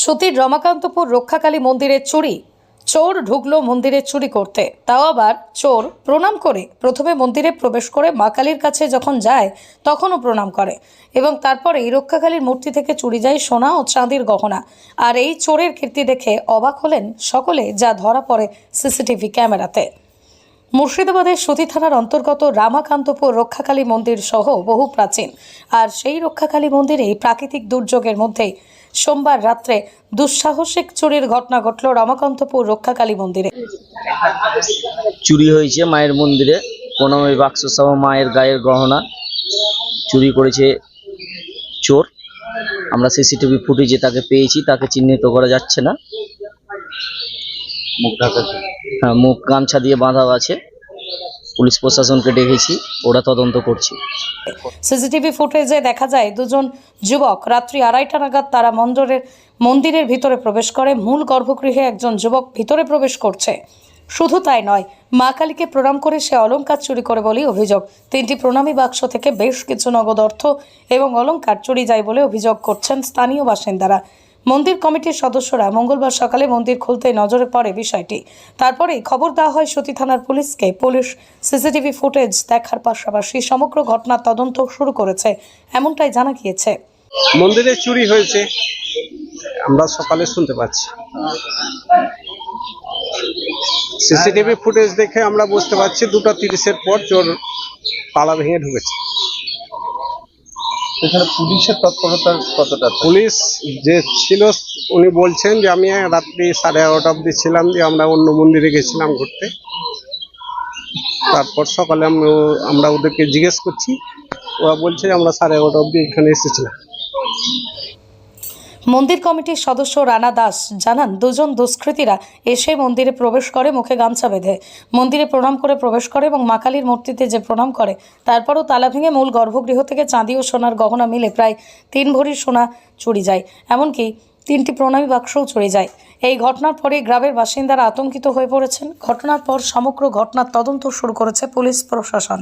সতীর রমাকান্তপুর রক্ষাকালী মন্দিরে চুরি। চোর ঢুকলো মন্দিরে চুরি করতে, তাও আবার চোর প্রণাম করে। প্রথমে মন্দিরে প্রবেশ করে মা কালীর কাছে যখন যায় তখনও প্রণাম করে এবং তারপরে রক্ষাকালীর মূর্তি থেকে চুরি যায় সোনা ও চাঁদির গহনা। আর এই চোরের কীর্তি দেখে অবাক হলেন সকলে, যা ধরা পড়ে সিসিটিভি ক্যামেরাতে। মুর্শিদাবাদের সতী থানার অন্তর্গত রামাকান্তপুর রক্ষাকালী মন্দির সহ বহু প্রাচীন আর সেই রক্ষাকালী মন্দিরেই প্রাকৃতিক দুর্যোগের মধ্যে সোমবার রাত্রে দুঃসাহসিক চুরির ঘটনা ঘটল রামাকান্তপুর রক্ষাকালী মন্দিরে। চুরি হয়েছে মায়ের মন্দিরে, প্রণামী বাক্স সহ মায়ের গায়ের গহনা চুরি করেছে চোর। আমরা সিসিটিভি ফুটেজে তাকে পেয়েছি, তাকে চিহ্নিত করা যাচ্ছে না। হ্যাঁ, মুখ গামছা দিয়ে বাঁধা আছে। পুলিশ প্রশাসনকে ডেকেছি, ওরা তদন্ত করছে। সিসিটিভি ফুটেজে দেখা যায় দুজন যুবক রাত্রি 2:30 নাগাদ তারা মন্দিরের ভিতরে প্রবেশ করে। মূল গর্ভগৃহে একজন যুবক ভিতরে প্রবেশ করছে। শুধু তাই নয়, মা কালীকে প্রণাম করে সে অলংকার চুরি করে বলেই অভিযোগ। 3টি প্রণামী বাক্স থেকে বেশ কিছু নগদ অর্থ এবং অলংকার চুরি যায় বলে অভিযোগ করছেন স্থানীয় বাসিন্দারা। মন্দির কমিটির সদস্যরা মঙ্গলবার সকালে মন্দির খুলতে নজরে পড়ে বিষয়টি। তারপরেই খবর দেওয়া হয় সতী থানার পুলিশকে। পুলিশ সিসিটিভি ফুটেজ দেখার পাশাপাশি সমগ্র ঘটনার তদন্ত শুরু করেছে, এমনটাই জানা গিয়েছে। মন্দিরে চুরি হয়েছে আমরা সকালে শুনতে পাচ্ছি। সিসিটিভি ফুটেজ দেখে আমরা বুঝতে পারছি 2:30-এর পর চোর তালা ভেঙে ঢুকেছে। এখানে পুলিশের তৎপরতা কতটা? পুলিশ যে ছিল উনি বলছেন যে আমি রাত্রি 11:30 অবধি ছিলাম, যে আমরা অন্য মন্দিরে গেছিলাম ঘুরতে। তারপর সকালে আমরা ওদেরকে জিজ্ঞেস করছি, ওরা বলছে যে আমরা 11:30 অবধি এখানে এসেছিলাম। মন্দির কমিটির সদস্য রানা দাস জানান, দুজন দুষ্কৃতীরা এসে মন্দিরে প্রবেশ করে মুখে গামছা বেঁধে। মন্দিরে প্রণাম করে প্রবেশ করে এবং মা কালীর মূর্তিতে যে প্রণাম করে, তারপরও তালা ভেঙে মূল গর্ভগৃহ থেকে চাঁদি ও সোনার গহনা মিলে প্রায় 3 ভরি সোনা চুরি যায়। এমনকি 3টি প্রণামী বাক্সও চুরি যায়। এই ঘটনার পরে গ্রামের বাসিন্দারা আতঙ্কিত হয়ে পড়েছেন। ঘটনার পর সমগ্র ঘটনার তদন্ত শুরু করেছে পুলিশ প্রশাসন।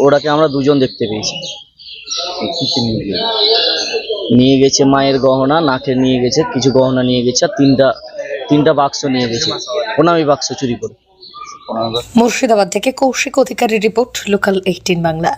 ওরাকে আমরা দুজন দেখতে পেয়েছি। নিয়ে গেছে মায়ের গহনা, নাকে নিয়ে গেছে, কিছু গহনা নিয়ে গেছে, আর তিনটা বাক্স নিয়ে গেছে, প্রণামী বাক্স চুরি করে। মুর্শিদাবাদ থেকে কৌশিক অধিকারী রিপোর্ট, লোকাল 18 বাংলা।